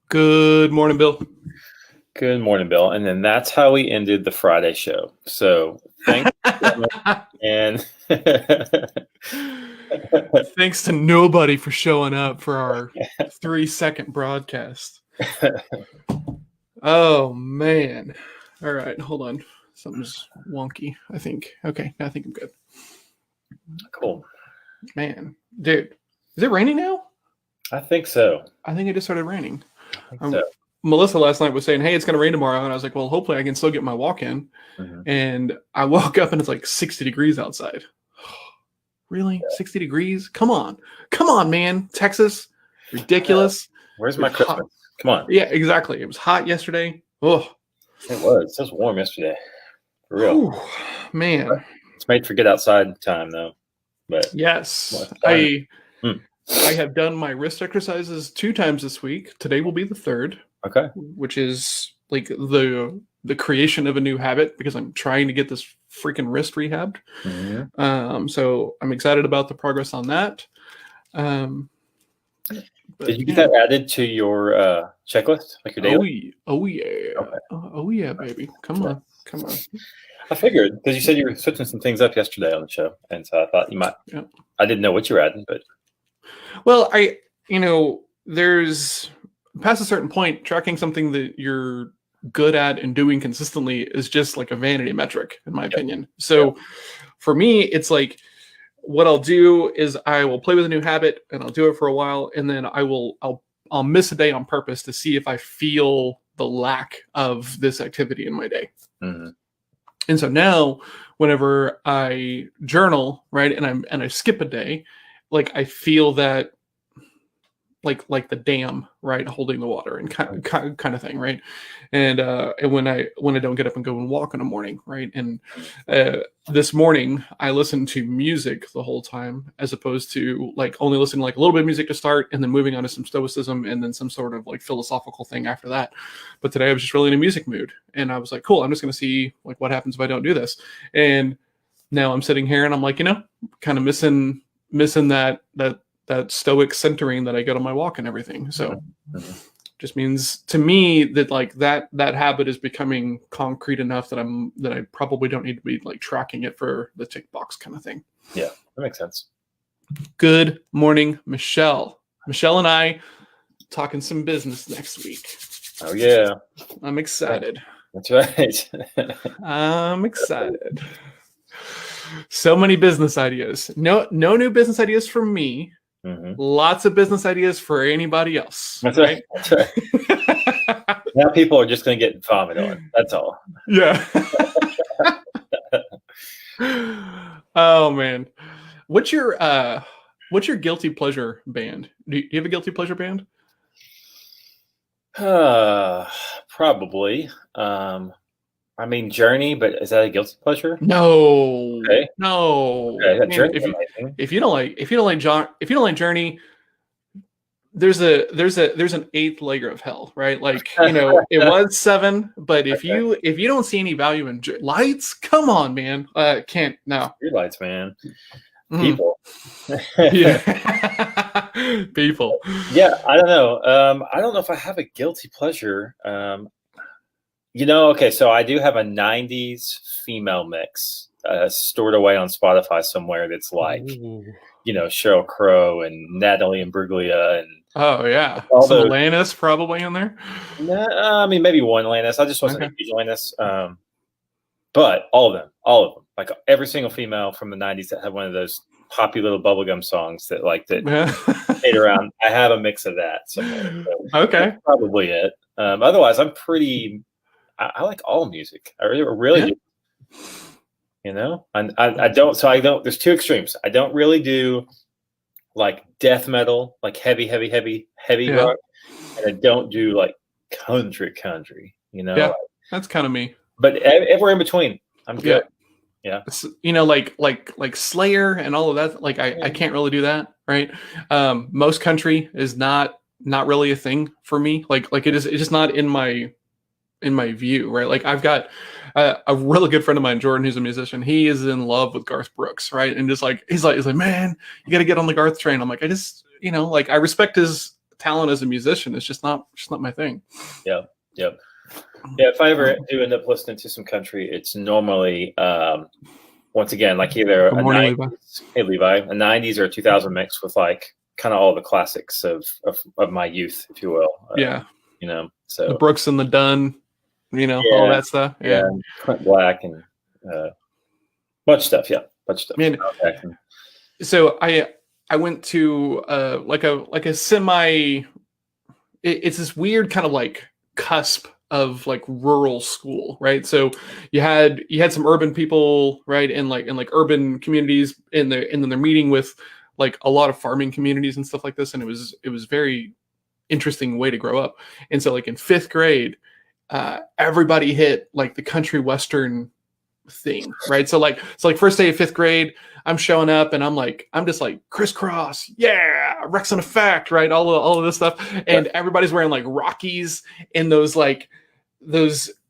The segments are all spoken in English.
Good morning, Bill. Good morning, Bill. And then that's how we ended the Friday show. So thanks. And Thanks to nobody for showing up for our 3-second broadcast. Oh, man. All right, hold on. Something's wonky, I think. Okay, I think I'm good. Cool. Man, dude, is it raining now? I think so. I think it just started raining. I think so. Melissa last night was saying, hey, it's going to rain tomorrow. And I was like, well, hopefully I can still get my walk in. Mhm. And I woke up and it's like 60 degrees outside. Really? Yeah. 60 degrees? Come on, man. Texas, ridiculous. Where's my Christmas? Hot. Come on. Yeah, exactly. It was hot yesterday. Oh, it was. It was warm yesterday. For real. Ooh, man. It's made for get outside time, though. But yes, I have done my wrist exercises 2 times this week. Today will be the 3rd. Okay. Which is like the creation of a new habit because I'm trying to get this freaking wrist rehabbed. Mm-hmm. So I'm excited about the progress on that. Did you get that added to your checklist, like your daily? Oh yeah. Okay. Oh yeah, baby. Come on. I figured because you said you were switching some things up yesterday on the show, and so I thought you might. Yeah. I didn't know what you were adding, but well, there's past a certain point, tracking something that you're good at and doing consistently is just like a vanity metric, in my opinion. So for me, it's like what I'll do is I will play with a new habit and I'll do it for a while, and then I'll miss a day on purpose to see if I feel the lack of this activity in my day. Mm-hmm. And so now, whenever I journal, right, and I skip a day, like I feel that, like the dam, right, holding the water and kind of thing, right, and when I don't get up and go and walk in the morning, right, and this morning I listened to music the whole time as opposed to like only listening like a little bit of music to start and then moving on to some stoicism and then some sort of like philosophical thing after that. But today I was just really in a music mood and I was like, cool, I'm just going to see like what happens if I don't do this. And now I'm sitting here and I'm like, kind of missing that stoic centering that I get on my walk and everything. So just means to me that like that habit is becoming concrete enough that I probably don't need to be like tracking it for the tick box kind of thing. Yeah, that makes sense. Good morning, Michelle. Michelle and I talking some business next week. Oh yeah. I'm excited. That's right. I'm excited. So many business ideas. No new business ideas for me. Mm-hmm. Lots of business ideas for anybody else. That's right. That's right. Now people are just going to get vomit on. That's all. Yeah. Oh man, what's your guilty pleasure band? Do you have a guilty pleasure band? Probably. I mean, Journey, but is that a guilty pleasure? No. Okay. No. Okay, man, if you don't like Journey, there's an 8th layer of hell, right? Like, it was 7, but if you don't see any value in Lights, come on, man. Can't no. Your Lights, man. People. Yeah. People. Yeah, I don't know. I don't know if I have a guilty pleasure. Okay, so I do have a 90s female mix stored away on Spotify somewhere that's like, Sheryl Crow and Natalie Imbruglia and oh yeah, some Alanis probably in there. No, I mean maybe one Alanis. I just wasn't a huge Alanis. But all of them, like every single female from the 90s that had one of those poppy little bubblegum songs that stayed around. I have a mix of that somewhere. So okay, that's probably it. Otherwise, I'm pretty. I like all music. I really do. I don't. So I don't. There's 2 extremes. I don't really do like death metal, like heavy rock, and I don't do like country. Yeah, that's kind of me. But everywhere in between, I'm good. Yeah. Like Slayer and all of that. Like I can't really do that, right? Most country is not really a thing for me. Like it's just not in my view, right? Like I've got a really good friend of mine, Jordan, who's a musician. He is in love with Garth Brooks, right? And just like he's like, man, you got to get on the Garth train. I'm like, I just, I respect his talent as a musician is just not my thing. Yeah. Yep. Yeah. If I ever do end up listening to some country, it's normally once again like either Good morning, Levi. Hey Levi, a 90s or a 2000 mix with like kind of all the classics of my youth, if you will. Yeah. You know, so The Brooks and the Dunn, you know, Yeah. all that stuff. yeah, Clint Black and bunch of stuff. Yeah, bunch of stuff. Man, so I went to like a semi. It's this weird kind of like cusp of like rural school, right? So you had some urban people, right, in like urban communities, and then they're meeting with like a lot of farming communities and stuff like this, and it was very interesting way to grow up. And so like in 5th grade, everybody hit like the country western thing, right? So first day of 5th grade, I'm showing up and I'm just like crisscross, yeah, Rex and Effect, right? All of this stuff, and everybody's wearing like Rockies and those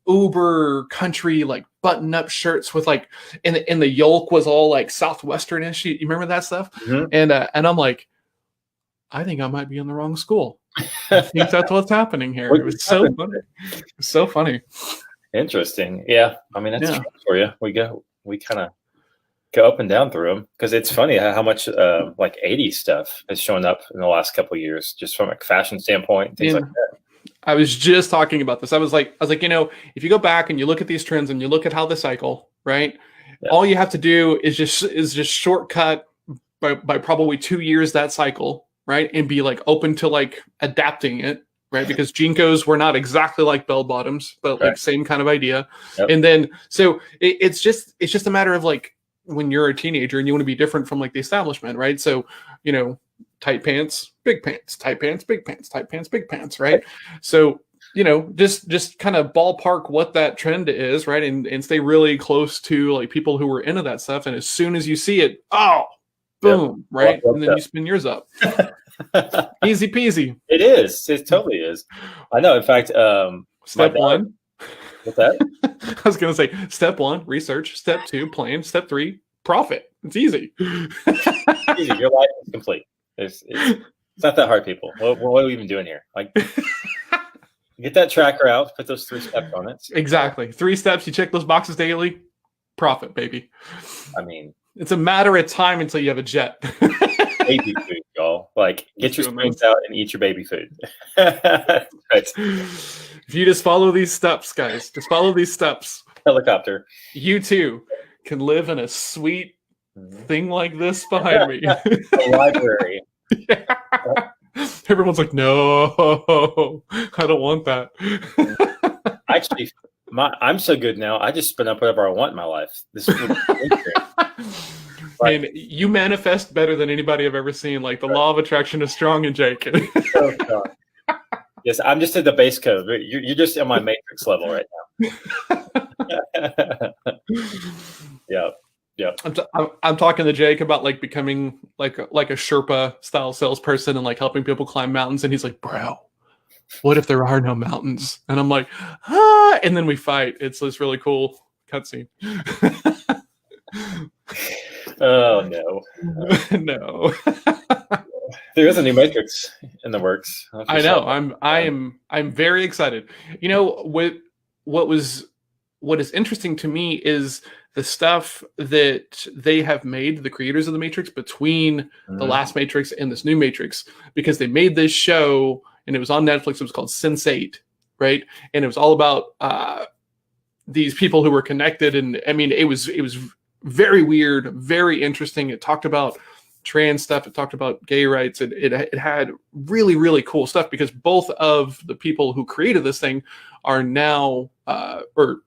uber country like button up shirts with like, and the yoke was all like southwesternish. You remember that stuff? Mhm. And I'm like, I think I might be in the wrong school. I think that's what's happening here. It was so funny. It's so funny. Interesting. Yeah. I mean, that's for you. We kind of go up and down through them because it's funny how much like 80s stuff has shown up in the last couple of years, just from a fashion standpoint, things like that. I was just talking about this. I was like, you know, if you go back and you look at these trends and you look at how they cycle, right? Yeah. All you have to do is just shortcut by probably 2 years that cycle, right? And be like open to like adapting it, right? Because Jinkos were not exactly like bell bottoms, but like same kind of idea. Yep. And then so it's just a matter of like when you're a teenager and you want to be different from like the establishment, right? So, you know, tight pants, big pants, tight pants, big pants, tight pants, big pants, right? So, you know, just kind of ballpark what that trend is, right? And stay really close to like people who were into that stuff. And as soon as you see it, oh, boom, right? And then you spin yours up. Easy peasy. It is. It totally is. I know. In fact, step one. What's that? I was going to say step 1, research. Step 2, plan. Step 3, profit. It's easy. Easy. Your life is complete. It's not that hard, people. What are we even doing here? Like, get that tracker out, put those 3 steps on it. Exactly. 3 steps. You check those boxes daily. Profit, baby. I mean, it's a matter of time until you have a jet. Baby food, y'all. Like, get your spoons out and eat your baby food. If you just follow these steps, guys, just follow these steps. Helicopter. You too can live in a sweet thing like this behind me. A library. Yeah. Everyone's like, no, I don't want that. Actually, I'm so good now. I just spin up whatever I want in my life. This is and you manifest better than anybody I've ever seen. Like the law of attraction is strong in Jake. So strong. Yes, I'm just at the base code. You're just on my matrix level right now. Yeah. I'm talking to Jake about like becoming like a Sherpa style salesperson and like helping people climb mountains. And he's like, bro, what if there are no mountains? And I'm like, and then we fight. It's this really cool cutscene. Oh no. No. There is a new Matrix in the works. I know. I'm very excited. You know, what is interesting to me is the stuff that they have made, the creators of the Matrix, between the last Matrix and this new Matrix, because they made this show and it was on Netflix. It was called Sense8, right? And it was all about these people who were connected. And I mean, it was very weird, very interesting. It talked about trans stuff. It talked about gay rights. It had really, really cool stuff because both of the people who created this thing are now or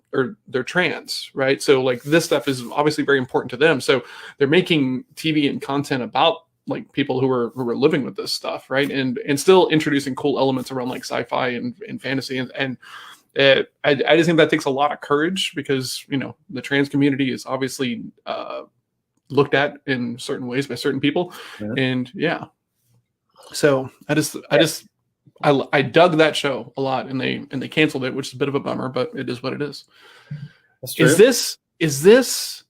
they're trans, right? So like this stuff is obviously very important to them. So they're making TV and content about like people who are living with this stuff, right? And still introducing cool elements around like sci-fi and fantasy and I just think that takes a lot of courage because, you know, the trans community is obviously looked at in certain ways by certain people. Mm-hmm. And yeah. So I dug that show a lot and they canceled it, which is a bit of a bummer, but it is what it is. That's true. Is this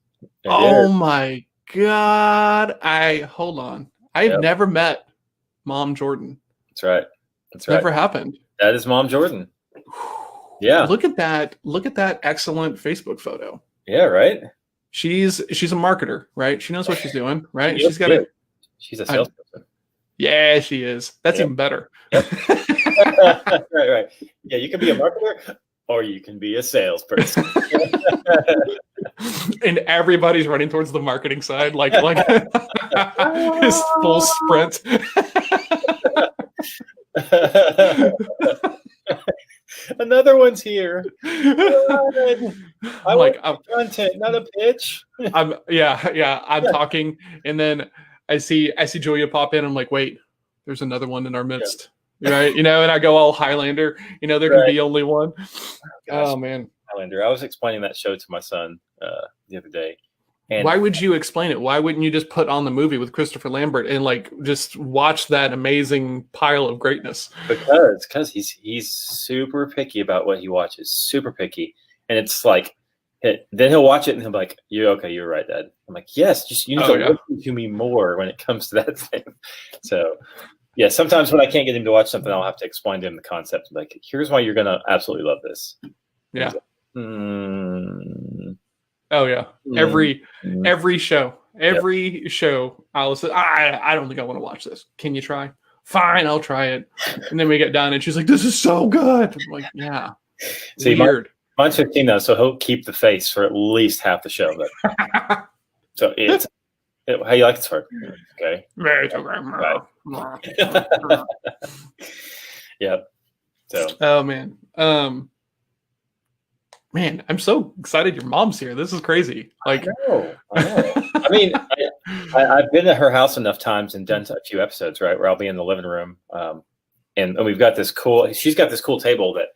oh my God. Hold on. I've never met Mom Jordan. That's right. That's right. Never happened. That is Mom Jordan. Yeah. Look at that excellent Facebook photo. Yeah, right? She's a marketer, right? She knows what she's doing, right? She's a salesperson. Yeah, she is. That's even better. Yep. Right. Yeah, you can be a marketer or you can be a salesperson. And everybody's running towards the marketing side, like his full sprint. Another one's here. I like want content, not a pitch. I'm talking, and then I see Julia pop in. I'm like, wait, there's another one in our midst, right? And I go all Highlander. There can be only one. Oh man, Highlander. I was explaining that show to my son the other day. And why would you explain it? Why wouldn't you just put on the movie with Christopher Lambert and just watch that amazing pile of greatness? Because he's super picky about what he watches, super picky, and it's like, then he'll watch it and he'll be like, "You're right, Dad." I'm like, "Yes, you need to listen to me more when it comes to that thing." So, yeah, sometimes when I can't get him to watch something, I'll have to explain to him the concept. Like, here's why you're gonna absolutely love this. Yeah. Like, Oh yeah, every show, I'll say, I don't think I want to watch this. Can you try? Fine, I'll try it. And then we get done, and she's like, "This is so good." I'm like, "Yeah." See, weird. Mine's 15 though, so he'll keep the face for at least half the show. But so how you like it, sir? Okay. Right. Yeah. So. Oh man. Man, I'm so excited your mom's here. This is crazy. Like, I know. I mean, I've been to her house enough times and done a few episodes, right, where I'll be in the living room, and we've got this she's got this cool table that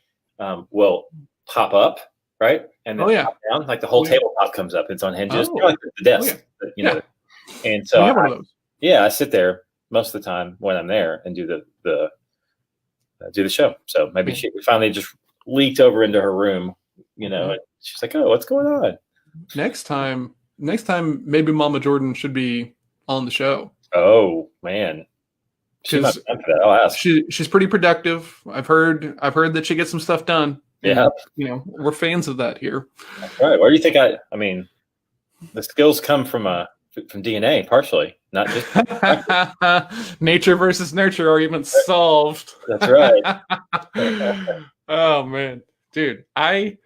will pop up, right, and then pop down, like the whole tabletop comes up. It's on hinges, like the desk, And so I sit there most of the time when I'm there and do the show. So maybe we finally just leaked over into her room. And she's like, "Oh, what's going on?" Next time, maybe Mama Jordan should be on the show. Oh man, I'll ask. She's pretty productive. I've heard that she gets some stuff done. Yeah, and, we're fans of that here. That's right. Where do you think I mean, the skills come from DNA partially, not just nature versus nurture argument solved. That's right. Oh man, dude, I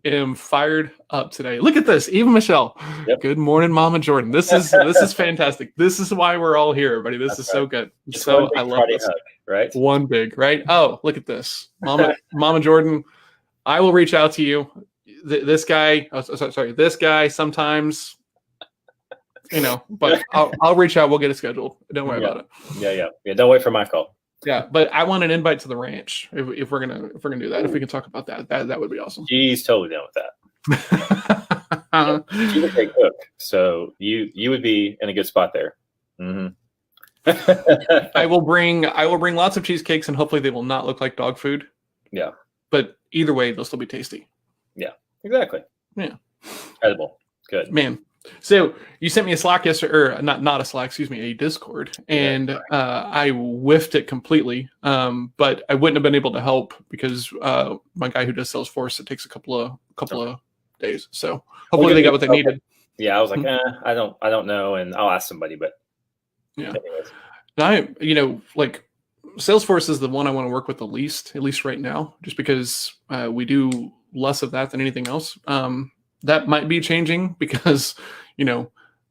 am fired up today. Look at this. Even Michelle. Yep. Good morning, Mama Jordan. This is fantastic. This is why we're all here, everybody. This is so good. So I love this. Hug, right? One big, right? Oh, look at this. Mama Jordan, I will reach out to you. This guy sometimes, but I'll reach out. We'll get it scheduled. Don't worry about it. Yeah. Don't wait for my call. Yeah, but I want an invite to the ranch if we're gonna do that. If we can talk about that would be awesome. She's totally down with that. She's a great cook, so you would be in a good spot there. Mm-hmm. I will bring lots of cheesecakes, and hopefully they will not look like dog food. Yeah, but either way, they'll still be tasty. Yeah, exactly. Yeah, edible. Good, man. So you sent me a Slack yesterday, or not a Slack, excuse me, a Discord, and I whiffed it completely. But I wouldn't have been able to help because my guy who does Salesforce, it takes a couple of days. So hopefully they got what they needed. Yeah, I was like, I don't know, and I'll ask somebody. But yeah, now like Salesforce is the one I want to work with the least, at least right now, just because we do less of that than anything else. That might be changing because,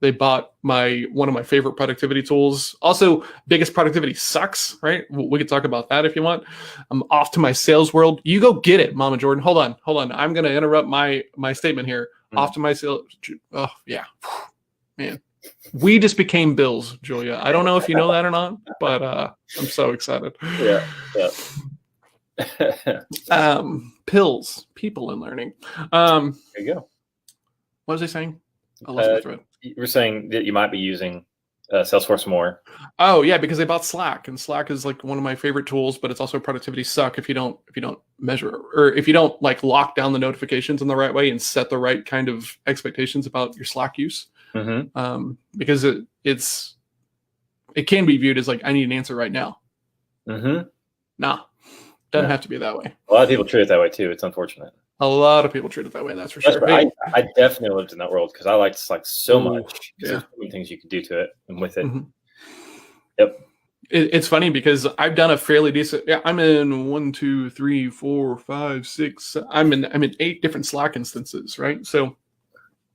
they bought one of my favorite productivity tools. Also, biggest productivity sucks, right? We could talk about that if you want. I'm off to my sales world. You go get it, Mama Jordan. Hold on. I'm going to interrupt my statement here. Off to my sales. Oh, yeah. Man. We just became Bills, Julia. I don't know if you know that or not, but I'm so excited. Yeah. Pills, people and learning. There you go. What was I saying? I lost my thread. You were saying that you might be using Salesforce more. Oh yeah, because they bought Slack, and Slack is like one of my favorite tools, but it's also a productivity suck if you don't measure, or if you don't like lock down the notifications in the right way and set the right kind of expectations about your Slack use. Mm-hmm. Because it can be viewed as like, I need an answer right now. Mm-hmm. Nah, doesn't No. have to be that way. A lot of people treat it that way too. It's unfortunate. A lot of people treat it that way. That's for sure. But I definitely lived in that world because I liked Slack so much. Because yeah. there's so many things you can do to it and with it. Mhm. Yep. It's funny because I've done a fairly decent. Yeah, I'm in 1, 2, 3, 4, 5, 6. I'm in 8 different Slack instances, right? So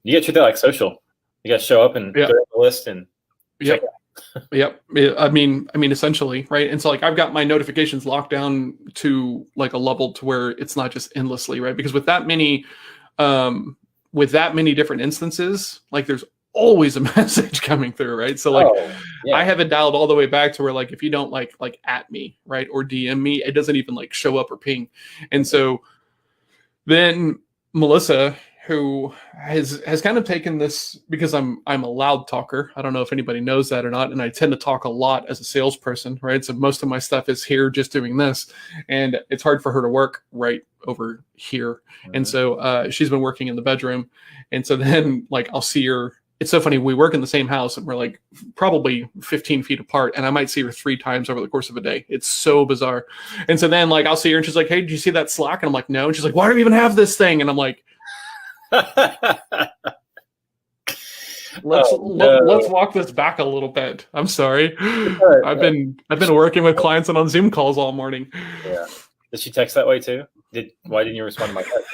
you got to treat that like social. You got to show up and Yeah. go down the list and check Yep. Yep. I mean, essentially, right? And so, like, I've got my notifications locked down to like a level to where it's not just endlessly, right? Because with that many different instances, like, there's always a message coming through, right? So, like, I have it dialed all the way back to where, like, if you don't like at me, right, or DM me, it doesn't even like show up or ping. And so then Melissa, who has kind of taken this, because I'm a loud talker. I don't know if anybody knows that or not, and I tend to talk a lot as a salesperson, right? So most of my stuff is here just doing this, and it's hard for her to work right over here. Mm-hmm. And so she's been working in the bedroom, and so then like I'll see her. It's so funny. We work in the same house, and we're like probably 15 feet apart, and I might see her 3 times over the course of a day. It's so bizarre. And so then like I'll see her, and she's like, "Hey, did you see that Slack?" And I'm like, "No." And she's like, "Why do we even have this thing?" And I'm like, let's walk this back a little bit. I'm sorry. I've been working with clients and on Zoom calls all morning. Yeah. Did she text that way too? Why didn't you respond to my text?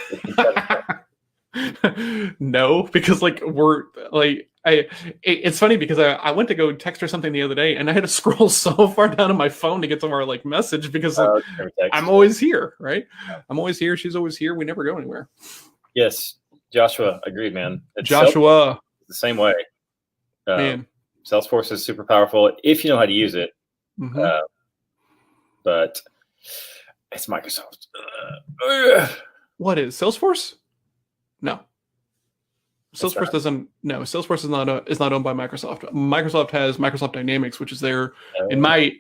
No, because like it's funny because I went to go text her something the other day, and I had to scroll so far down on my phone to get to our like message because I'm always here, right? I'm always here. She's always here. We never go anywhere. Yes. Joshua, agreed, man. Joshua, the same way. Man, Salesforce is super powerful if you know how to use it. Mm-hmm. But it's Microsoft. What is Salesforce? No. Salesforce doesn't. No, Salesforce is not owned by Microsoft. Microsoft has Microsoft Dynamics, which is their, in my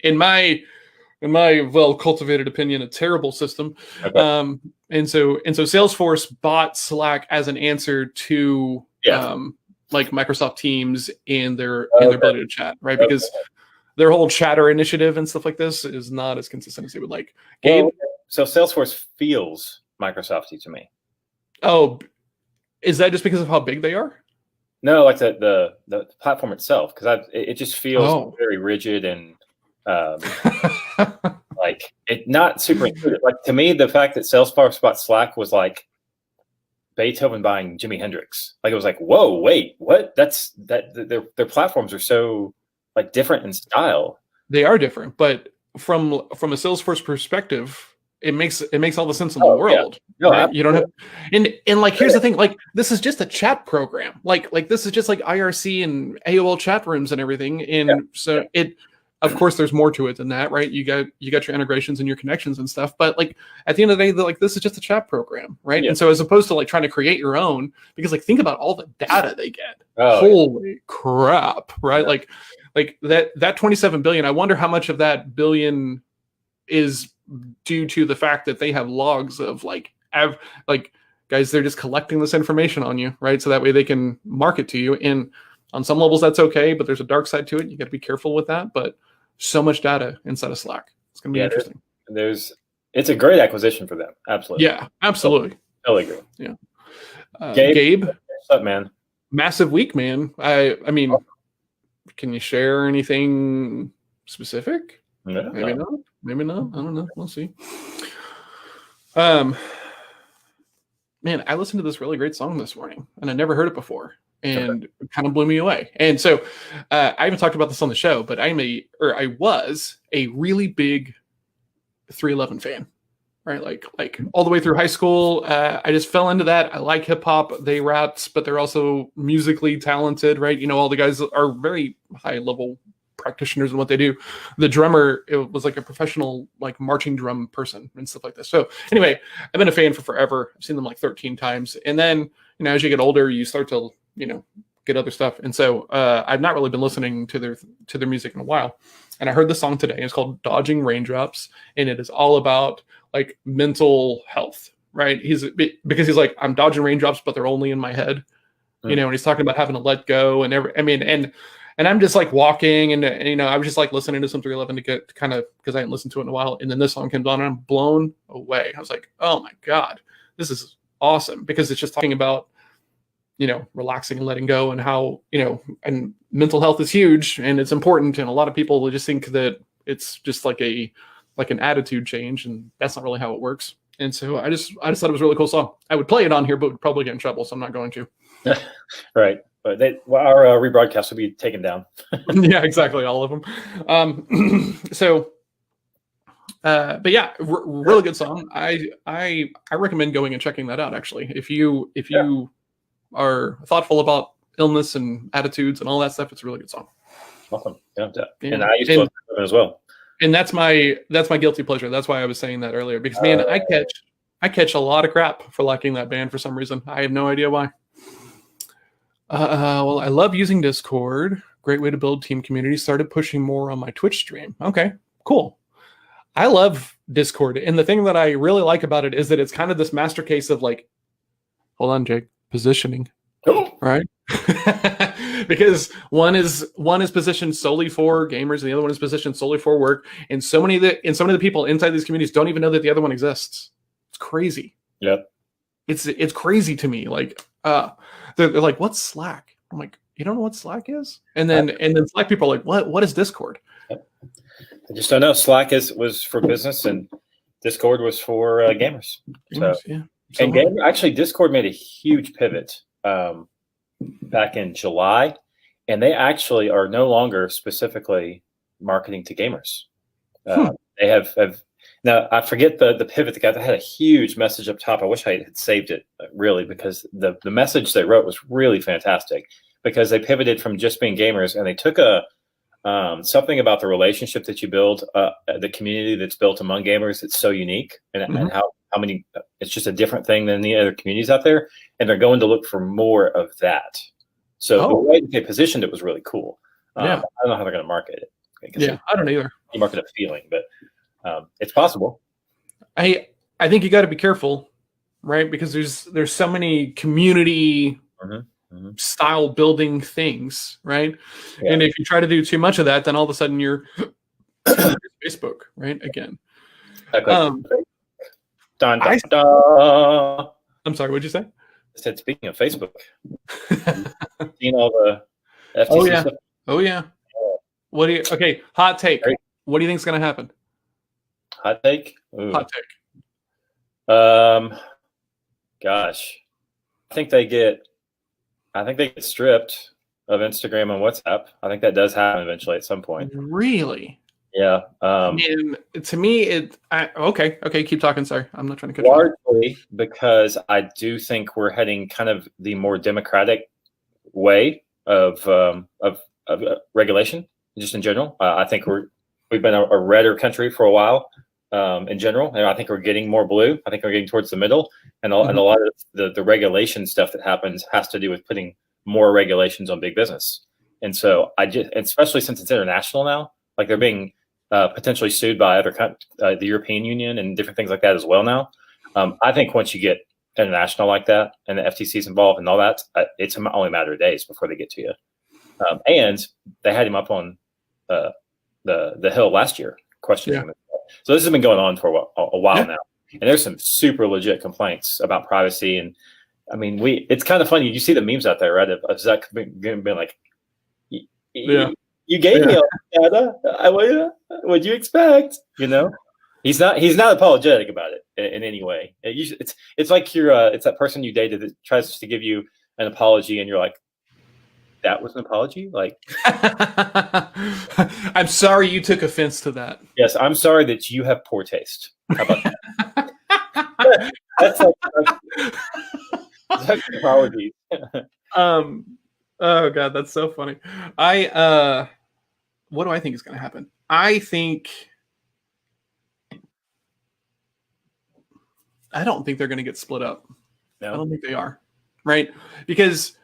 well cultivated opinion, a terrible system. Okay. And so Salesforce bought Slack as an answer to like Microsoft Teams and their ability to chat, right? Because their whole chatter initiative and stuff like this is not as consistent as they would like. Gabe? Well, so Salesforce feels Microsofty to me. Oh, is that just because of how big they are? No, like the platform itself, because it just feels very rigid and like it not super intuitive. Like to me, the fact that Salesforce bought Slack was like Beethoven buying Jimi Hendrix. Like it was like, whoa, wait, what? Their platforms are so like different in style. They are different, but from a Salesforce perspective, it makes all the sense in the world. Yeah. No, right? You don't have, and like here's the thing, like this is just a chat program. Like this is just like IRC and AOL chat rooms and everything. And so it, of course, there's more to it than that, right? You got your integrations and your connections and stuff. But like at the end of the day, like this is just a chat program, right? Yeah. And so as opposed to like trying to create your own, because like think about all the data they get. Holy crap, right? Yeah. Like that 27 billion. I wonder how much of that billion is due to the fact that they have logs of guys, they're just collecting this information on you, right? So that way they can market to you. And on some levels that's okay, but there's a dark side to it. You got to be careful with that. But so much data inside of Slack. It's going to be interesting. It's a great acquisition for them. Absolutely. Yeah, absolutely. Totally agree. Yeah. Gabe, what's up, man? Massive week, man. I mean, can you share anything specific? No. Maybe not. Maybe not. I don't know. We'll see. Man, I listened to this really great song this morning, and I never heard it before, and it kind of blew me away. And so, I haven't talked about this on the show, but I was a really big 311 fan, right? Like all the way through high school. I just fell into that. I like hip hop. They raps, but they're also musically talented, right? You know, all the guys are very high level practitioners in what they do. The drummer, it was like a professional like marching drum person and stuff like this. So anyway, I've been a fan for forever. I've seen them like 13 times. And then, you know, as you get older, you start to, you know, get other stuff. And so I've not really been listening to their music in a while. And I heard the song today. It's called Dodging Raindrops. And it is all about like mental health, right? Because he's like, I'm dodging raindrops, but they're only in my head, you know, and he's talking about having to let go and and I'm just like walking, and I was just like listening to some 311 to get kind of, because I hadn't listened to it in a while, and then this song comes on, and I'm blown away. I was like, oh my god, this is awesome, because it's just talking about relaxing and letting go, and how and mental health is huge and it's important, and a lot of people just think that it's just like an attitude change, and that's not really how it works. And so I just thought it was a really cool song. I would play it on here, but would probably get in trouble, so I'm not going to. Right. But our rebroadcast will be taken down. Yeah, exactly, all of them. But yeah, really good song. I recommend going and checking that out. Actually, if you are thoughtful about illness and attitudes and all that stuff, it's a really good song. Awesome. Yeah. And I used to love it as well. And that's my guilty pleasure. That's why I was saying that earlier, because man, I catch a lot of crap for liking that band for some reason. I have no idea why. Well, I love using Discord. Great way to build team community. Started pushing more on my Twitch stream. Okay, cool. I love Discord. And the thing that I really like about it is that it's kind of this master case of like, hold on, Jake, positioning. Right? Because one is positioned solely for gamers, and the other one is positioned solely for work. And so many of the people inside these communities don't even know that the other one exists. It's crazy. Yep. It's crazy to me. Like, they're like, what's Slack? I'm like, you don't know what Slack is? And then Slack people are like, what is Discord? Yep. I just don't know. Slack was for business, and Discord was for gamers. So, yeah. And actually, Discord made a huge pivot back in July, and they actually are no longer specifically marketing to gamers. They have now, I forget the pivot. The guy that had a huge message up top. I wish I had saved it, really, because the message they wrote was really fantastic, because they pivoted from just being gamers, and they took something about the relationship that you build, the community that's built among gamers. It's so unique, and how many, it's just a different thing than the other communities out there. And they're going to look for more of that. So the way that they positioned it was really cool. I don't know how they're going to market it. Yeah, I don't either. You market a feeling, but it's possible. I think you got to be careful, right? Because there's so many community style building things, right? Yeah. And if you try to do too much of that, then all of a sudden you're Facebook, right? Again. Dun, dun, dun. I'm sorry, what'd you say? I said, speaking of Facebook, seen all the FTC stuff? Oh yeah. Okay, hot take. Right. What do you think is going to happen? Hot take? Ooh. Hot take. Gosh, I think they get stripped of Instagram and WhatsApp. I think that does happen eventually at some point. Really? Yeah. And to me, okay. Keep talking. Sorry, I'm not trying to cut you off. Largely because I do think we're heading kind of the more democratic way of regulation, just in general. I think we've been a redder country for a while, in general, and I think we're getting more blue. I think we're getting towards the middle, and a lot of the regulation stuff that happens has to do with putting more regulations on big business. And so especially since it's international now, like they're being potentially sued by the European Union and different things like that as well now. I think once you get international like that and the FTC is involved and all that, it's only a matter of days before they get to you. And they had him up on the Hill last year questioning him. So this has been going on for a while now. And there's some super legit complaints about privacy. And I mean, it's kind of funny. You see the memes out there, right? Of Zuck being like, you gave me all that data. What'd you expect? He's not apologetic about it in any way. It's like it's that person you dated that tries to give you an apology, and you're like, that was an apology? Like, I'm sorry you took offense to that. Yes, I'm sorry that you have poor taste. How about that? That's like apologies. Oh god, that's so funny. What do I think is going to happen? I don't think they're going to get split up. No. I don't think they are, right? Because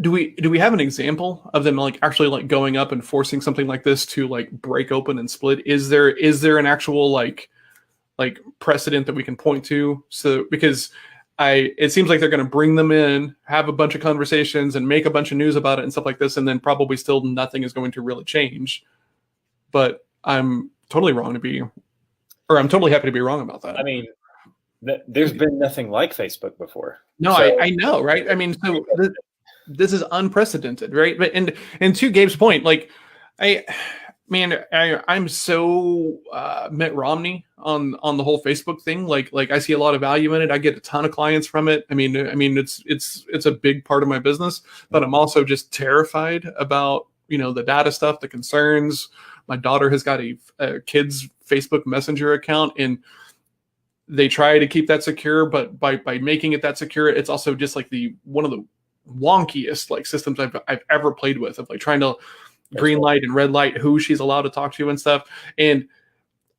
do we have an example of them like actually like going up and forcing something like this to like break open and split? Is there an actual like precedent that we can point to? So because it seems like they're going to bring them in, have a bunch of conversations, and make a bunch of news about it and stuff like this, and then probably still nothing is going to really change. But I'm totally I'm totally happy to be wrong about that. I mean, there's been nothing like Facebook before. No, So, I know, right? I mean, so this is unprecedented, right? But and to Gabe's point, like I'm so Mitt Romney on the whole Facebook thing. Like I see a lot of value in it. I get a ton of clients from it. I mean it's a big part of my business, but I'm also just terrified about, the data stuff, the concerns. My daughter has got a kid's Facebook Messenger account, and they try to keep that secure, but by making it that secure, it's also just like one of the wonkiest like systems I've ever played with, of like trying to green light and red light who she's allowed to talk to and stuff. And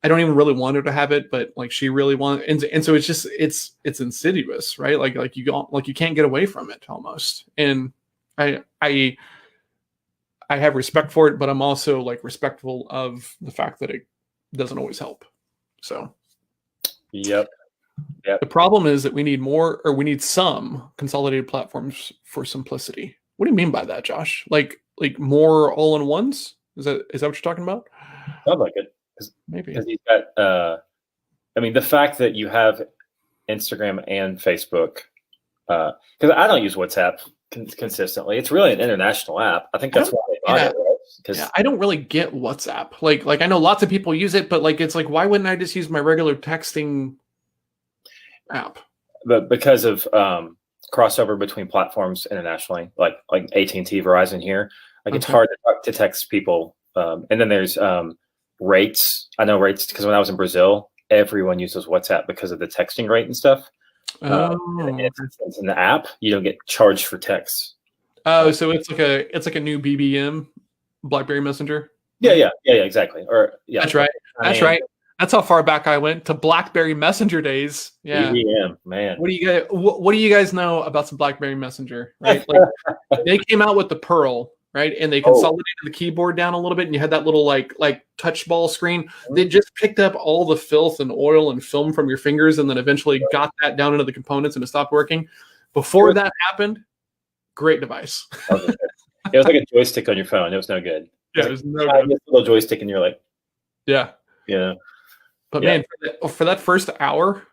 I don't even really want her to have it, but like she really wants, and so it's just it's insidious, right? Like you can't get away from it almost. And I have respect for it, but I'm also like respectful of the fact that it doesn't always help. So yep. The problem is that we need some consolidated platforms for simplicity. What do you mean by that, Josh? Like more all-in-ones? Is that what you're talking about? Sounds like it. Maybe. Because you've got, the fact that you have Instagram and Facebook, because I don't use WhatsApp consistently. It's really an international app. I think that's why they bought it. Right? Because I don't really get WhatsApp. Like I know lots of people use it, but like it's like, why wouldn't I just use my regular texting app? But because of crossover between platforms internationally, like AT&T, Verizon here, like it's hard to text people. And then there's rates. I know rates because when I was in Brazil, everyone uses WhatsApp because of the texting rate and stuff. It's in the app. You don't get charged for text. Oh, so it's like a new BBM, BlackBerry Messenger. Yeah, exactly. Or yeah, that's right. That's right. That's how far back I went to BlackBerry Messenger days. Yeah, BBM, man. What do you guys know about some BlackBerry Messenger? Right, like they came out with the Pearl, right, and they consolidated the keyboard down a little bit, and you had that little like touch ball screen. They just picked up all the filth and oil and film from your fingers, and then eventually got that down into the components, and it stopped working. Before that happened, great device. It was like a joystick on your phone. It was no good. Yeah, it was no good. Little joystick, and you're like, yeah. But yeah. Man, for that first hour,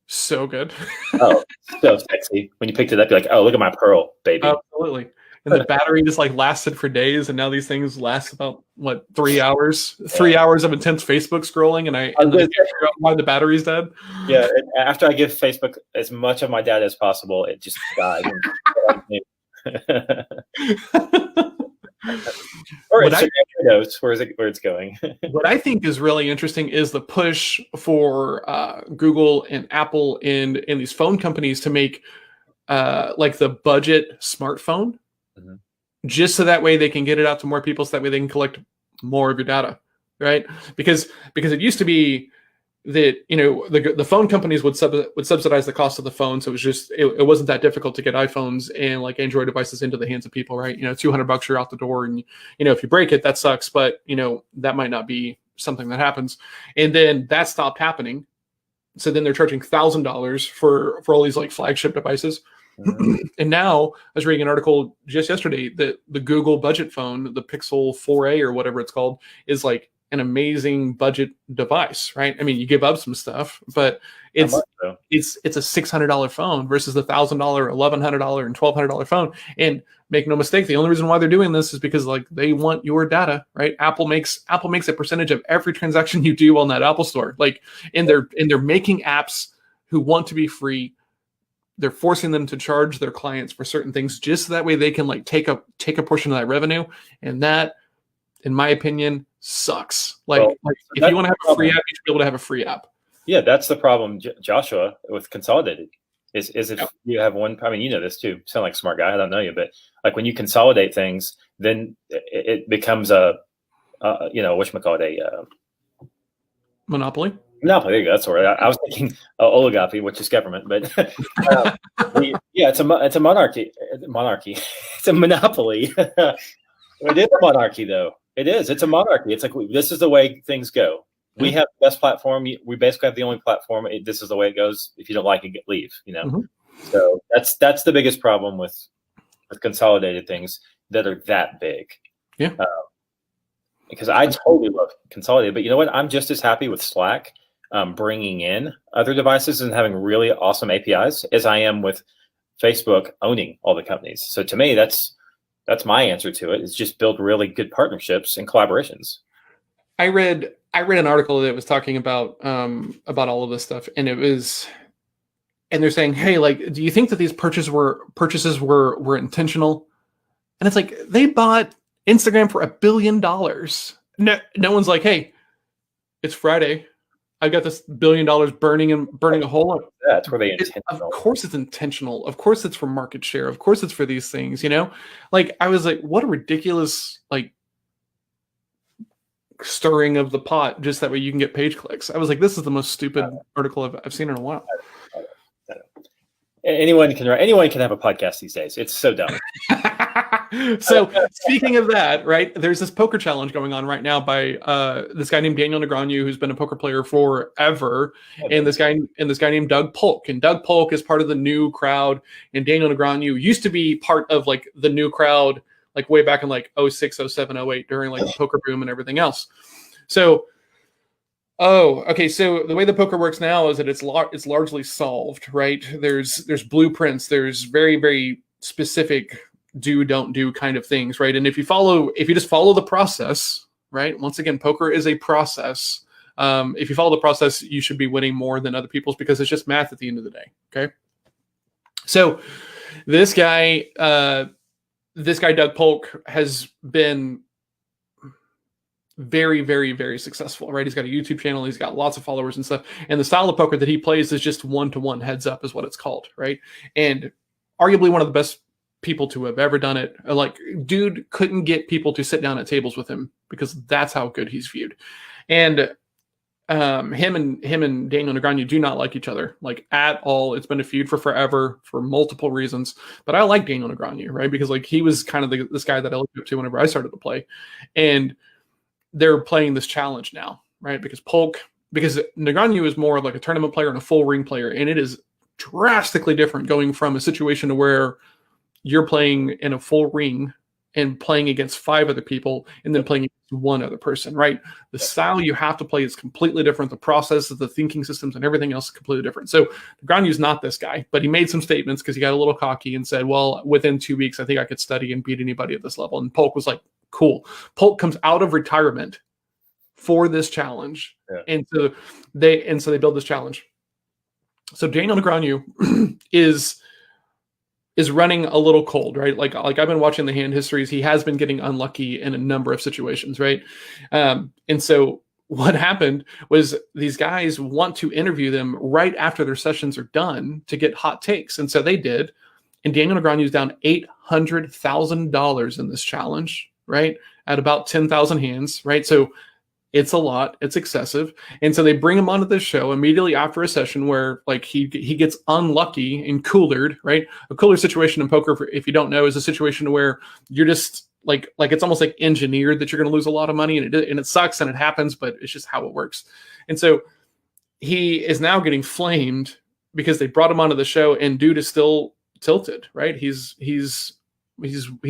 so good. Oh, so sexy. When you picked it up, you're like, oh, look at my Pearl, baby. Absolutely. And the battery just like lasted for days, and now these things last about 3 hours? 3 hours of intense Facebook scrolling, and then I figure out why the battery's dead. Yeah, after I give Facebook as much of my data as possible, it just died. Or Instagram knows where it's going. What I think is really interesting is the push for Google and Apple and these phone companies to make like the budget smartphone, just so that way they can get it out to more people, so that way they can collect more of your data, right? Because it used to be that the phone companies would subsidize the cost of the phone, so it wasn't that difficult to get iPhones and like Android devices into the hands of people, right? $200 you're out the door, and if you break it, that sucks, but that might not be something that happens. And then that stopped happening, so then they're charging $1,000 for all these like flagship devices. And now I was reading an article just yesterday that the Google budget phone, the Pixel 4a or whatever it's called, is like an amazing budget device, right? I mean, you give up some stuff, but it's a $600 phone versus the $1,000, $1,100, and $1,200 phone. And make no mistake, the only reason why they're doing this is because like they want your data, right? Apple makes a percentage of every transaction you do on that Apple store. Like, and they're making apps who want to be free. They're forcing them to charge their clients for certain things, just so that way they can like take a portion of that revenue. And that, in my opinion, sucks. Like if you want to have a free app, you should be able to have a free app. Yeah, that's the problem, Joshua, with consolidated. Is if you have one, I mean, you know this too. You sound like a smart guy. I don't know you, but like when you consolidate things, then it becomes whatchamacallit, monopoly. Monopoly, there you go. That's all right. I was thinking oligarchy, which is government, but it's a monarchy. It's a monopoly. It is a monarchy, though. It is. It's a monarchy. It's like this is the way things go. We have the best platform. We basically have the only platform. This is the way it goes. If you don't like it, leave. So that's the biggest problem with consolidated things that are that big. Yeah. Because I totally love consolidated, but you know what? I'm just as happy with Slack bringing in other devices and having really awesome APIs as I am with Facebook owning all the companies. So to me, that's my answer to it, is just build really good partnerships and collaborations. I read an article that was talking about all of this stuff, and they're saying, hey, like, do you think that these purchases were intentional? And it's like, they bought Instagram for $1 billion. No one's like, hey, it's Friday, I've got this $1 billion burning a hole up. That's where they intentional. Of course it's intentional. Of course it's for market share. Of course it's for these things, you know? Like, I was like, what a ridiculous, like, stirring of the pot just that way you can get page clicks. I was like, this is the most stupid article I've seen in a while. Anyone can have a podcast these days. It's so dumb. So speaking of that, right, there's this poker challenge going on right now by this guy named Daniel Negreanu, who's been a poker player forever, and this guy named Doug Polk. And Doug Polk is part of the new crowd, and Daniel Negreanu used to be part of like the new crowd, like way back in like 06, 07, 08, during like the poker boom and everything else. So okay. So the way the poker works now is that it's largely solved, right? There's blueprints. There's very, very specific do, don't do kind of things, right? And if you just follow the process, right? Once again, poker is a process. If you follow the process, you should be winning more than other people's, because it's just math at the end of the day. Okay. So this guy, Doug Polk, has been very, very, very successful, right? He's got a YouTube channel. He's got lots of followers and stuff. And the style of poker that he plays is just one-to-one, heads up is what it's called, right? And arguably one of the best people to have ever done it. Like, dude couldn't get people to sit down at tables with him because that's how good he's viewed. And him and Daniel Negreanu do not like each other, like, at all. It's been a feud for forever for multiple reasons. But I like Daniel Negreanu, right? Because like he was kind of this guy that I looked up to whenever I started to play. And they're playing this challenge now, right? Because Negreanu is more like a tournament player and a full ring player, and it is drastically different going from a situation to where you're playing in a full ring and playing against 5 other people and then playing against one other person, right? The style you have to play is completely different. The process of the thinking systems and everything else is completely different. So Negreanu's not this guy, but he made some statements because he got a little cocky and said, well, within 2 weeks, I think I could study and beat anybody at this level. And Polk was like, cool. Polk comes out of retirement for this challenge. Yeah. And so they build this challenge. So Daniel Negreanu is running a little cold, right? Like I've been watching the hand histories. He has been getting unlucky in a number of situations, right? And so what happened was these guys want to interview them right after their sessions are done to get hot takes. And so they did. And Daniel Negreanu's down $800,000 in this challenge, right? At about 10,000 hands, right? So it's a lot, it's excessive. And so they bring him onto this show immediately after a session where like he gets unlucky and coolered, right? A cooler situation in poker, if you don't know, is a situation where you're just like it's almost like engineered that you're going to lose a lot of money, and it sucks and it happens, but it's just how it works. And so he is now getting flamed because they brought him onto the show, and dude is still tilted, right? He's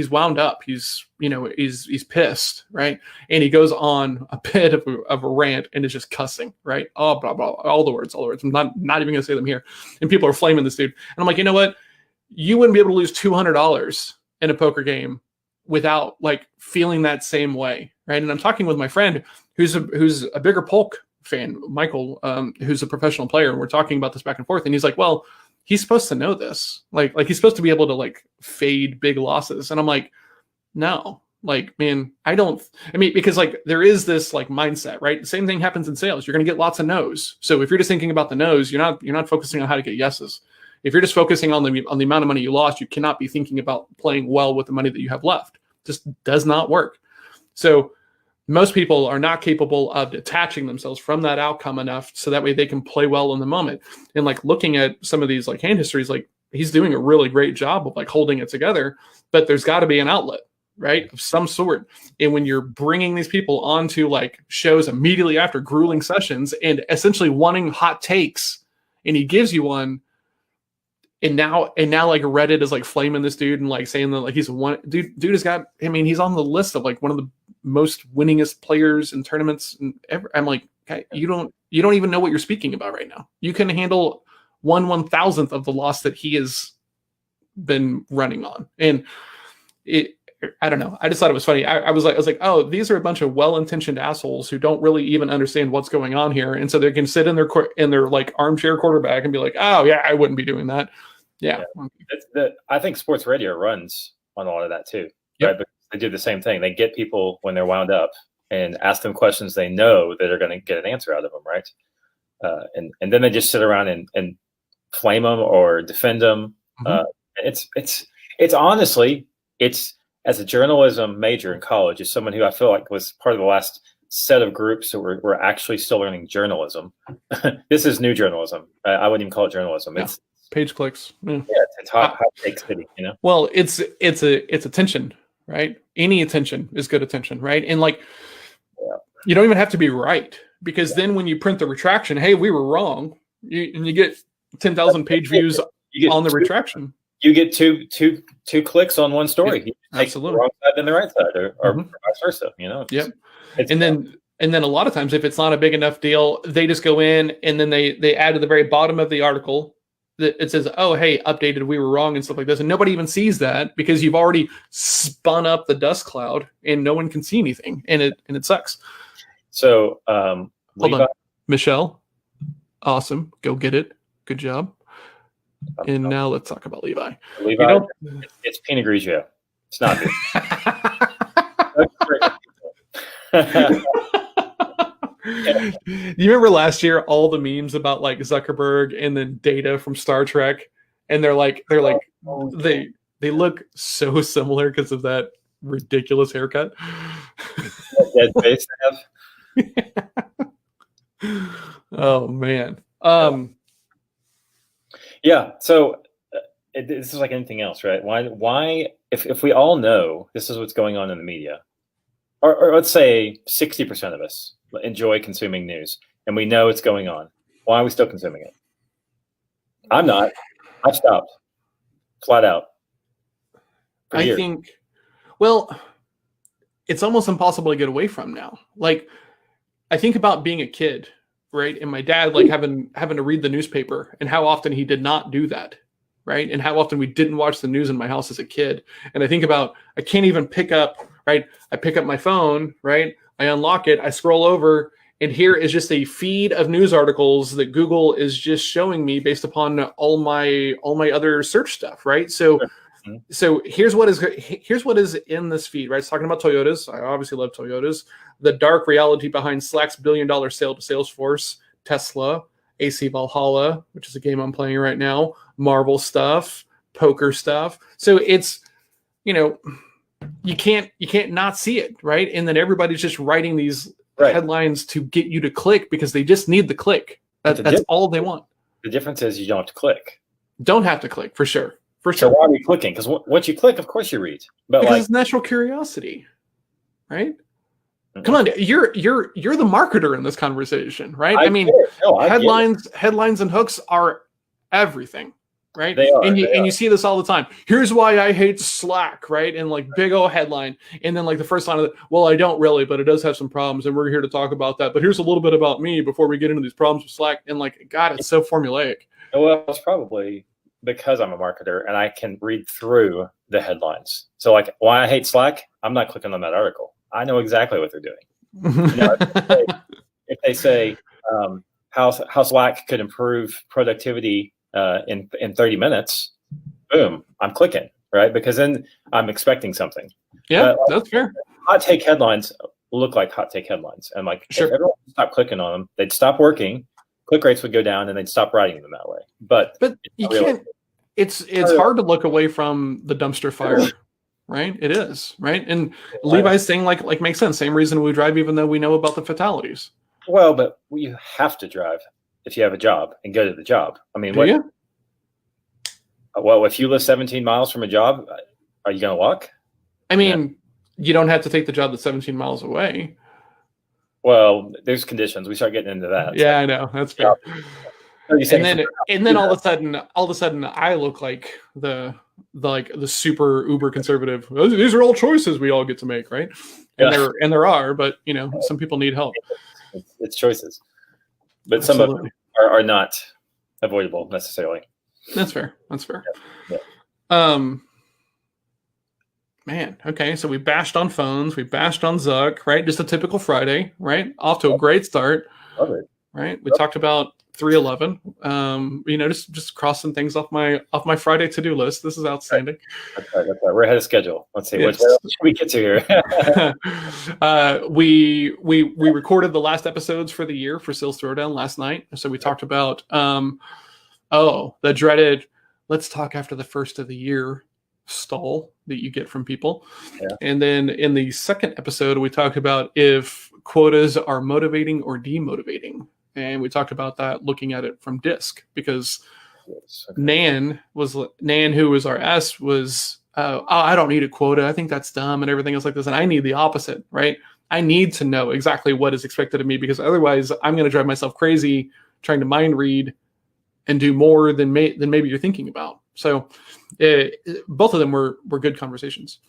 wound up. He's pissed, right? And he goes on a bit of a rant and is just cussing, right? Oh, blah, blah, all the words. I'm not even going to say them here. And people are flaming this dude. And I'm like, you know what? You wouldn't be able to lose $200 in a poker game without like feeling that same way, right? And I'm talking with my friend who's a bigger Polk fan, Michael, who's a professional player, and we're talking about this back and forth. And he's like, well, he's supposed to know this. Like he's supposed to be able to like fade big losses. And I'm like, no, like, man, because like there is this like mindset, right? The same thing happens in sales. You're going to get lots of no's. So if you're just thinking about the no's, you're not focusing on how to get yeses. If you're just focusing on the amount of money you lost, you cannot be thinking about playing well with the money that you have left. Just does not work. So most people are not capable of detaching themselves from that outcome enough so that way they can play well in the moment. And like looking at some of these like hand histories, like he's doing a really great job of like holding it together, but there's got to be an outlet, right, of some sort. And when you're bringing these people onto like shows immediately after grueling sessions and essentially wanting hot takes, and he gives you one, now like Reddit is like flaming this dude and like saying that like he's one dude has got, I mean, he's on the list of like one of the most winningest players in tournaments and ever. I'm like, okay, you don't even know what you're speaking about right now. You can handle 1/1000th of the loss that he has been running on. And I don't know. I just thought it was funny. I was like, oh, these are a bunch of well-intentioned assholes who don't really even understand what's going on here, and so they can sit in their like armchair quarterback and be like, oh yeah, I wouldn't be doing that. Yeah, I think sports radio runs on a lot of that too. Yep. Right? Because they do the same thing. They get people when they're wound up and ask them questions they know that are going to get an answer out of them, right? And then they just sit around and flame them or defend them. It's honestly, as a journalism major in college, as someone who I feel like was part of the last set of groups that were actually still learning journalism. This is new journalism. I wouldn't even call it journalism. Yeah. It's page clicks. Yeah, it's hot take city, you know? Well, it's attention, right? Any attention is good attention, right? And like, you don't even have to be right, because then when you print the retraction, hey, we were wrong, and you get 10,000 page views on the retraction. You get two clicks on one story. Yeah, you take absolutely. the wrong side then the right side, or vice versa. You know. Yep. And then a lot of times, if it's not a big enough deal, they just go in and then they add to the very bottom of the article that it says, "Oh, hey, updated, we were wrong," and stuff like this, and nobody even sees that because you've already spun up the dust cloud and no one can see anything, and it sucks. So, hold on, Michelle, awesome, go get it, good job. And now let's talk about Levi. It's Pinot Grigio. It's not good. You remember last year all the memes about like Zuckerberg and then Data from Star Trek, and they look so similar because of that ridiculous haircut. Dead face Oh man. Yeah. So this is like anything else, right? Why, if we all know this is what's going on in the media, or let's say 60% of us enjoy consuming news and we know it's going on, why are we still consuming it? I'm not. I've stopped flat out. I think, well, it's almost impossible to get away from now. Like, I think about being a kid, right? And my dad like having to read the newspaper and how often he did not do that, right? And how often we didn't watch the news in my house as a kid. And I think about, I can't even pick up, right? I pick up my phone, right? I unlock it, I scroll over, and here is just a feed of news articles that Google is just showing me based upon all my other search stuff, right? So here's what is in this feed, right? It's talking about Toyotas. I obviously love Toyotas. The dark reality behind Slack's $1 billion sale to Salesforce, Tesla, AC Valhalla, which is a game I'm playing right now, Marvel stuff, poker stuff. So it's, you can't not see it, right? And then everybody's just writing these headlines to get you to click because they just need the click. That's all they want. The difference is you don't have to click. Don't have to click, for sure. So why are we clicking? Because once you click, of course you read. But because it's natural curiosity, right? Come on, you're the marketer in this conversation, right? I mean, headlines and hooks are everything, right? They are. And you see this all the time. Here's why I hate Slack, right? And like big old headline, and then like the first line of it. Well, I don't really, but it does have some problems, and we're here to talk about that. But here's a little bit about me before we get into these problems with Slack. And like, God, it's so formulaic. Well, it's probably because I'm a marketer and I can read through the headlines. So like, why I hate Slack, I'm not clicking on that article. I know exactly what they're doing. If they say how Slack could improve productivity in 30 minutes, boom, I'm clicking, right? Because then I'm expecting something. Yeah, that's fair. Hot take headlines look like hot take headlines. And like, if everyone stopped clicking on them, they'd stop working, click rates would go down, and they'd stop writing them that way. But you can't. It's hard to look away from the dumpster fire, right? It is, right? And Levi's saying like makes sense. Same reason we drive, even though we know about the fatalities. Well, but you have to drive if you have a job and go to the job. I mean, well, if you live 17 miles from a job, are you going to walk? I mean, you don't have to take the job that's 17 miles away. Well, there's conditions. We start getting into that. Yeah, I know. That's fair. So you're saying and then all of a sudden I look like the super uber conservative. These are all choices we all get to make, right? And there are, but some people need help. It's choices, but some of them are not avoidable necessarily. That's fair. Yeah. Man, okay, so we bashed on phones, we bashed on Zuck, right? Just a typical Friday, right? Off to a great start. Love it. Right? We talked about 311. Just crossing things off my Friday to-do list. This is outstanding. That's right. We're ahead of schedule. Let's see. Yes. What else should we get to here? We recorded the last episodes for the year for Sales Throwdown last night. So we talked about the dreaded let's talk after the first of the year stall that you get from people. Yeah. And then in the second episode, we talked about if quotas are motivating or demotivating. And we talked about that looking at it from DISC because Nan, who was our S, was, I don't need a quota. I think that's dumb and everything else like this. And I need the opposite, right? I need to know exactly what is expected of me because otherwise I'm going to drive myself crazy trying to mind read and do more than maybe you're thinking about. So both of them were good conversations.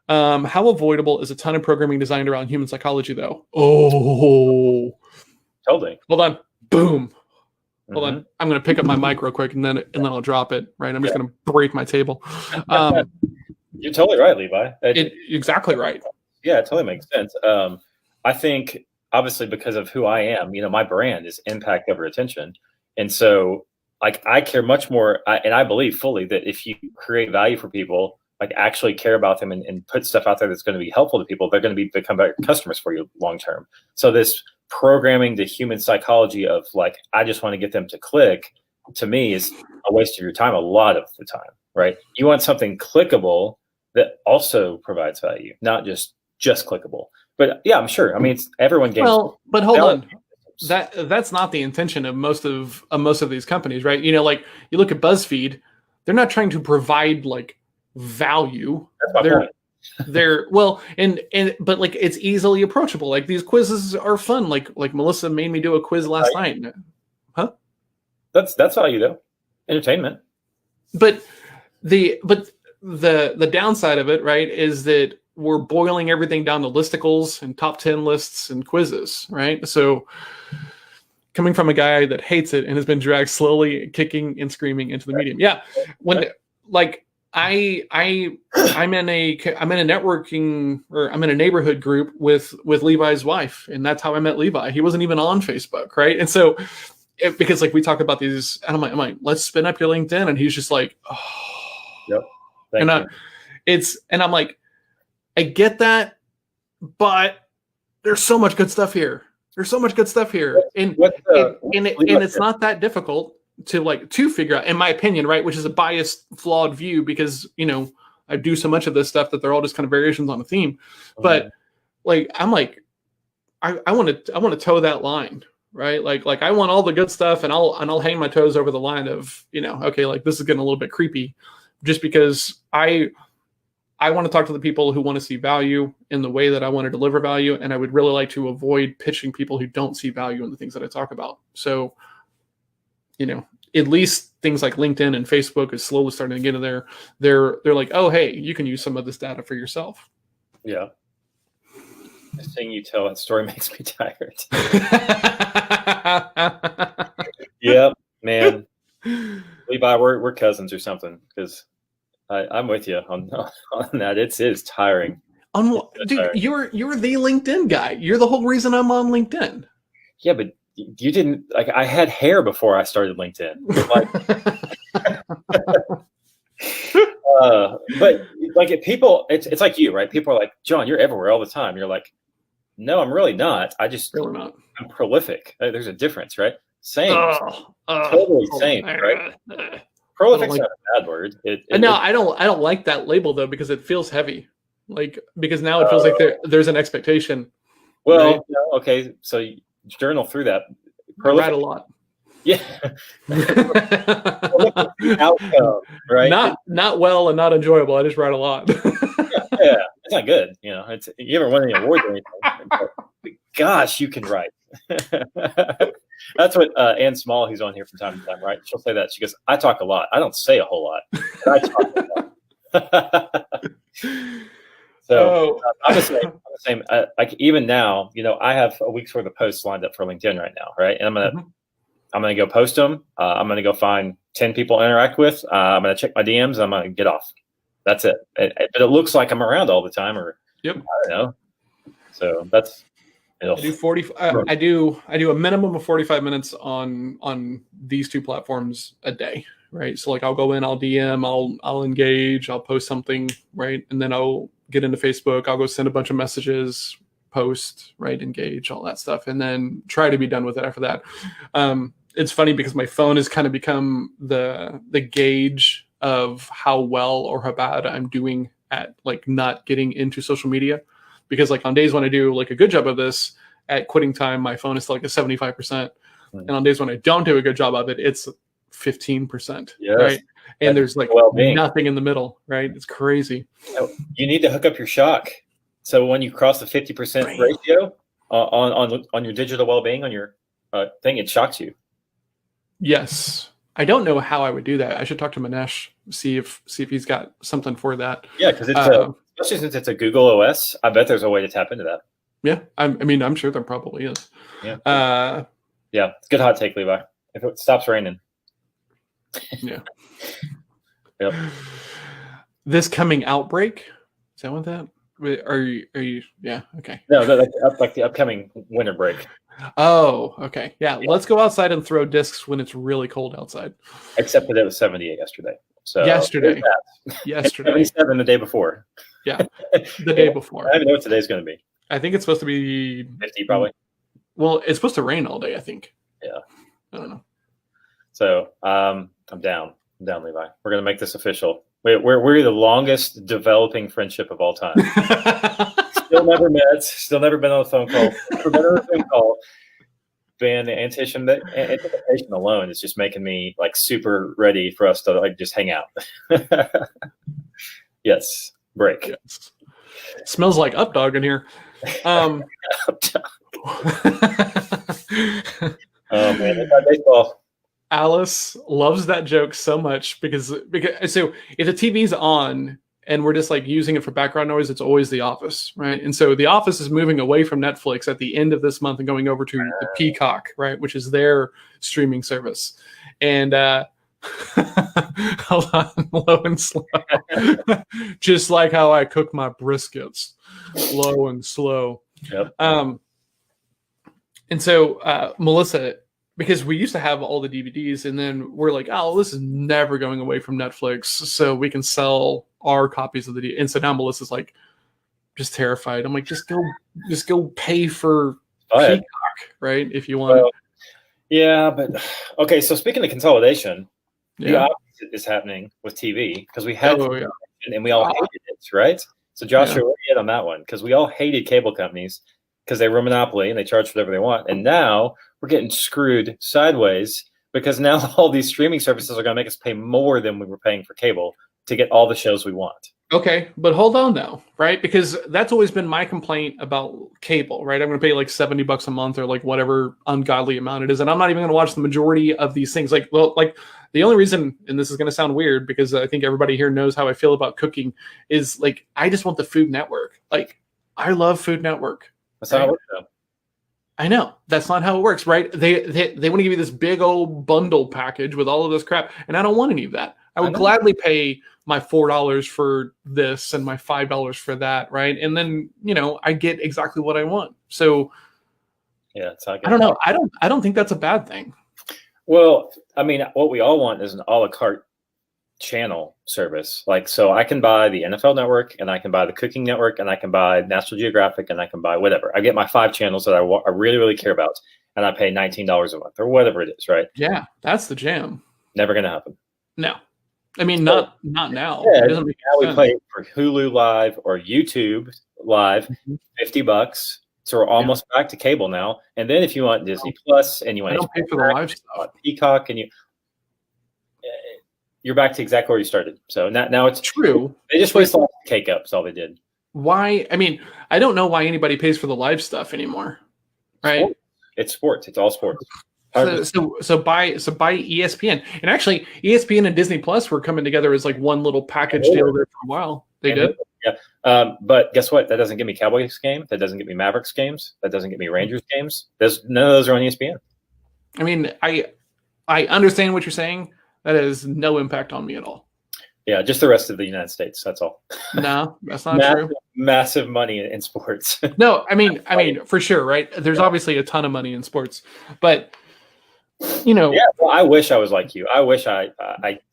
How avoidable is a ton of programming designed around human psychology, though? Oh, totally. Hold on. Boom. Hold on. I'm going to pick up my mic real quick and then I'll drop it. Right. I'm just going to break my table. You're totally right, Levi. Exactly right. Yeah, it totally makes sense. I think obviously because of who I am, my brand is impact over attention, and so like I care much more, and I believe fully that if you create value for people, like actually care about them and put stuff out there that's going to be helpful to people, they're going to become better customers for you long term. So this programming the human psychology of like, I just want to get them to click, to me is a waste of your time a lot of the time, right? You want something clickable that also provides value, not just clickable. But yeah, I'm sure. I mean, everyone gains. Well, but hold on. That's not the intention of most of these companies, right? Like you look at BuzzFeed, they're not trying to provide like value. That's my point. But like it's easily approachable. Like these quizzes are fun. Like Melissa made me do a quiz last night. Huh? That's value though. Entertainment. But the downside of it, right, is that we're boiling everything down to listicles and top 10 lists and quizzes, right? So coming from a guy that hates it and has been dragged slowly kicking and screaming into the medium. Yeah. When like I'm in a networking, or I'm in a neighborhood group with Levi's wife, and that's how I met Levi. He wasn't even on Facebook, right? And so because like we talk about these, and I'm like, let's spin up your LinkedIn, and he's just like, oh. Yep. And I'm like, I get that, but there's so much good stuff here. And it's not that difficult to figure out, in my opinion, right? Which is a biased, flawed view because, I do so much of this stuff that they're all just kind of variations on a theme. But like, I'm like, I want to toe that line, right? Like I want all the good stuff, and I'll hang my toes over the line of, okay, like this is getting a little bit creepy, just because I want to talk to the people who want to see value in the way that I want to deliver value. And I would really like to avoid pitching people who don't see value in the things that I talk about. So, at least things like LinkedIn and Facebook is slowly starting to get in there. They're like, oh, hey, you can use some of this data for yourself. Yeah. Seeing you tell that story makes me tired. Yep, man. Levi, we're cousins or something, because I'm with you on that. It is tiring. Dude, you're the LinkedIn guy. You're the whole reason I'm on LinkedIn. Yeah, but you didn't like. I had hair before I started LinkedIn. But like if people, it's like you, right? People are like, John, you're everywhere all the time. You're like, no, I'm really not. Really not. I'm prolific. There's a difference, right? Same. Totally same, right? Prolific's not a bad word. No, I don't like that label though, because it feels heavy. Like, because now it feels like there's an expectation. Well, right? Okay, so you journal through that. I write a lot. Yeah. Outcome, right? Not well and not enjoyable. I just write a lot. yeah, it's not good. You haven't won any awards or anything. But gosh, you can write. That's what Ann Small, who's on here from time to time, right? She'll say that. She goes, "I talk a lot. I don't say a whole lot, but I talk a lot." So I'm the same. Like even now, I have a week's worth of posts lined up for LinkedIn right now, right? And I'm gonna go post them. I'm gonna go find 10 people to interact with. I'm gonna check my DMs. I'm gonna get off. That's it. But it looks like I'm around all the time, or Yep. I don't know. So that's. I do 40. I do a minimum of 45 minutes on these two platforms a day, right? So like I'll go in, I'll DM, I'll engage, I'll post something, right, and then I'll get into Facebook. I'll go send a bunch of messages, post, right, engage, all that stuff, and then try to be done with it after that. It's funny because my phone has kind of become the gauge of how well or how bad I'm doing at like not getting into social media. Because like on days when I do like a good job of this at quitting time, my phone is still like a 75%. And on days when I don't do a good job of it, it's 15%. Yes. Right. And there's like nothing in the middle, right? It's crazy. You need to hook up your shock. So when you cross the 50% ratio on your digital well-being on your thing, it shocks you. Yes. I don't know how I would do that. I should talk to Manesh, see if he's got something for that. Yeah, because it's especially since it's a Google OS, I bet there's a way to tap into that. Yeah, I mean, I'm sure there probably is. Yeah. Yeah, good hot take, Levi. If it stops raining. Yeah. Yep. This coming outbreak, is that what that? Are you? Yeah. Okay. No, like the upcoming winter break. Oh, okay. Yeah, let's go outside and throw discs when it's really cold outside. Except that it was 78 yesterday. So yesterday. 77 the day before. Yeah, the day before. I don't know what today's going to be. I think it's supposed to be 50 probably. Well, it's supposed to rain all day, I think. Yeah. I don't know. So I'm down. I'm down, Levi. We're going to make this official. We're the longest developing friendship of all time. Still never met. Still never been on a phone call. Never been on a phone call. Man, the anticipation alone is just making me like super ready for us to like just hang out. Yes, break. Yes. Smells like Updog in here. Oh man, it's baseball. Alice loves that joke so much because so if the TV's on and we're just like using it for background noise, it's always The Office, right? And so The Office is moving away from Netflix at the end of this month and going over to the Peacock, right, which is their streaming service. And hold on, low and slow, just like how I cook my briskets, low and slow. Yep. And so Melissa, because we used to have all the DVDs, and then we're like, oh, this is never going away from Netflix, so we can sell our copies of the DVD. And so now Melissa's like, just terrified. I'm like, just go pay for Peacock, right? If you want. Well, yeah, but okay. So speaking of consolidation, the opposite is happening with TV because we had and we all hated it, right? So Joshua, we're in on that one because we all hated cable companies because they were a monopoly and they charged whatever they want, and now we're getting screwed sideways because now all these streaming services are going to make us pay more than we were paying for cable to get all the shows we want. Okay, but hold on though, right? Because that's always been my complaint about cable, right? I'm going to pay like $70 a month or like whatever ungodly amount it is, and I'm not even going to watch the majority of these things. Like the only reason, and this is going to sound weird because I think everybody here knows how I feel about cooking, is like I just want the Food Network. Like I love Food Network. That's how it works though. I know that's not how it works, right? They want to give you this big old bundle package with all of this crap, and I don't want any of that. I would gladly pay my $4 for this and my $5 for that, right? And then I get exactly what I want. So yeah, I don't know. I don't think that's a bad thing. Well, I mean, what we all want is an a la carte channel service. Like, so I can buy the NFL Network, and I can buy the Cooking Network, and I can buy National Geographic, and I can buy whatever. I get my 5 channels that I really, really care about, and I pay $19 a month or whatever it is, right? Yeah, that's the jam. Never going to happen. No. I mean, not now. Yeah, it doesn't make sense. We pay for Hulu Live or YouTube Live, $50. So we're almost back to cable now. And then if you want Disney Plus and you want to pay for the live stuff, Peacock, and you're back to exactly where you started. So now it's true. They just wasted all the cake up. That's all they did. Why? I mean, I don't know why anybody pays for the live stuff anymore. Right? It's sports. It's all sports. Buy ESPN. And actually, ESPN and Disney Plus were coming together as like one little package deal there for a while. They did. Yeah. But guess what? That doesn't give me Cowboys game. That doesn't give me Mavericks games. That doesn't give me Rangers games. None of those are on ESPN. I mean, I understand what you're saying. That has no impact on me at all. Yeah, just the rest of the United States. That's all. No, that's not true. Massive money in sports. No, I mean, for sure, right? There's obviously a ton of money in sports, but you know, yeah. Well, I wish I was like you. I wish I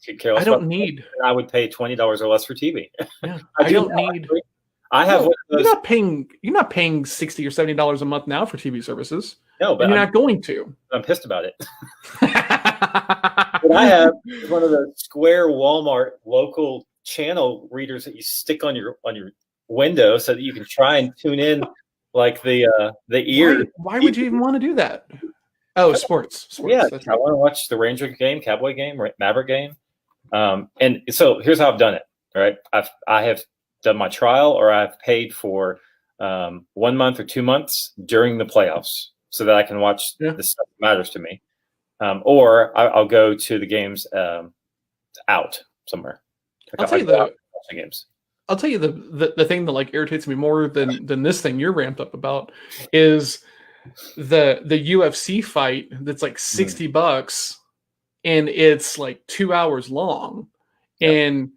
could care less. I don't need. I would pay $20 or less for TV. Yeah, I don't need. I have. No, you're not paying $60 or $70 a month now for TV services. No, but you're not going to. I'm pissed about it. But I have one of the Square Walmart local channel readers that you stick on your window so that you can try and tune in like the ear. Why would you even want to do that? Oh, sports. Yeah, I want to watch the Ranger game, Cowboy game, Maverick game. And so here's how I've done it. All right, I have done my trial, or I've paid for 1 month or 2 months during the playoffs, so that I can watch the stuff that matters to me. Or I'll go to the games out somewhere. I'll tell you the games. I'll tell you the thing that like irritates me more than this thing you're ramped up about is the UFC fight that's like $60 and it's like 2 hours long, and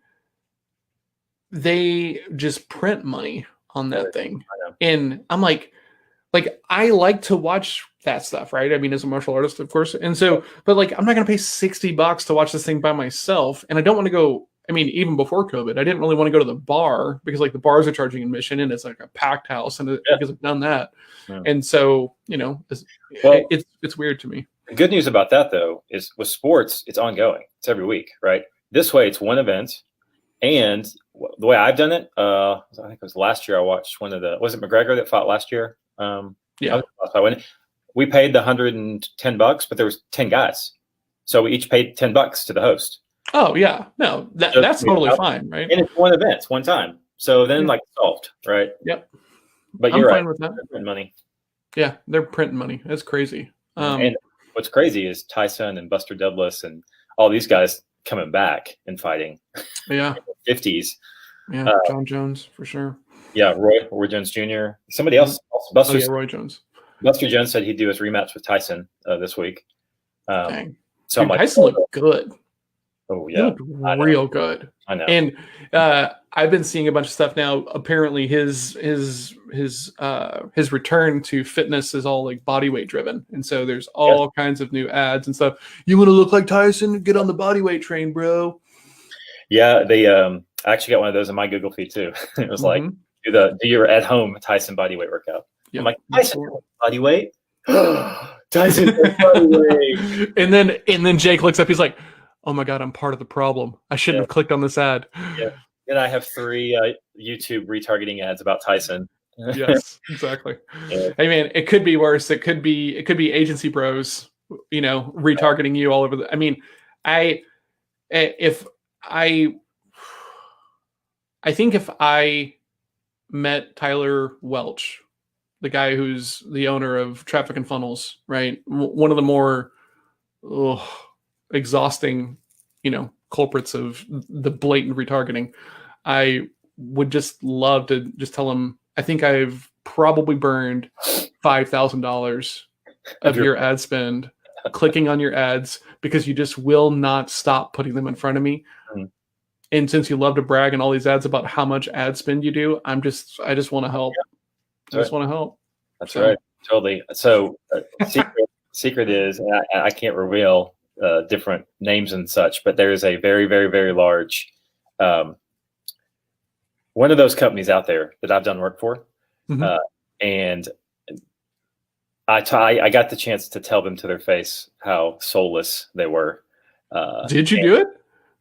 they just print money on that thing. And I'm like I like to watch that stuff, right? I mean, as a martial artist, of course. And so, but like, I'm not going to pay $60 to watch this thing by myself. And I don't want to go, I mean, even before COVID, I didn't really want to go to the bar because like the bars are charging admission and it's like a packed house and because I've done that. Yeah. And so, you know, it's weird to me. The good news about that though, is with sports, it's ongoing. It's every week, right? This way it's one event. And the way I've done it, I think it was last year I watched was it McGregor that fought last year? We paid the $110, but there was 10 guys, so we each paid $10 to the host. Oh yeah, no, that's totally fine, right? And it's one event, one time. So then, like solved, right? Yep. But you're fine with that. They're printing money. Yeah, they're printing money. That's crazy. And what's crazy is Tyson and Buster Douglas and all these guys coming back and fighting. Yeah. In the 50s. Yeah, John Jones for sure. Yeah, Roy Jones Jr. Somebody else. Roy Jones. Buster Jones said he'd do his rematch with Tyson this week. Dang. So Tyson looked good. Oh yeah, he looked real good. I know. And I've been seeing a bunch of stuff now. Apparently, his return to fitness is all like body weight driven, and so there's all kinds of new ads and stuff. You want to look like Tyson? Get on the body weight train, bro. Yeah, they I actually got one of those in my Google feed too. It was like do your at home Tyson body weight workout. Yep. I'm like, Tyson body weight. Tyson body weight. And then Jake looks up. He's like, "Oh my god, I'm part of the problem. I shouldn't have clicked on this ad." Yeah. And I have 3 YouTube retargeting ads about Tyson. Yes, exactly. Yeah. Hey man, it could be worse. It could be agency bros, you know, retargeting you all over I mean, I think if I met Tyler Welch, the guy who's the owner of Traffic and Funnels, right? One of the more exhausting, you know, culprits of the blatant retargeting. I would just love to just tell him, I think I've probably burned $5,000 of your ad spend clicking on your ads because you just will not stop putting them in front of me. Mm-hmm. And since you love to brag in all these ads about how much ad spend you do, I just want to help. Yeah. I just want to help. That's right. Totally. So secret is, and I can't reveal different names and such, but there is a very, very, very large, one of those companies out there that I've done work for. Mm-hmm. And I got the chance to tell them to their face how soulless they were. Did you do it?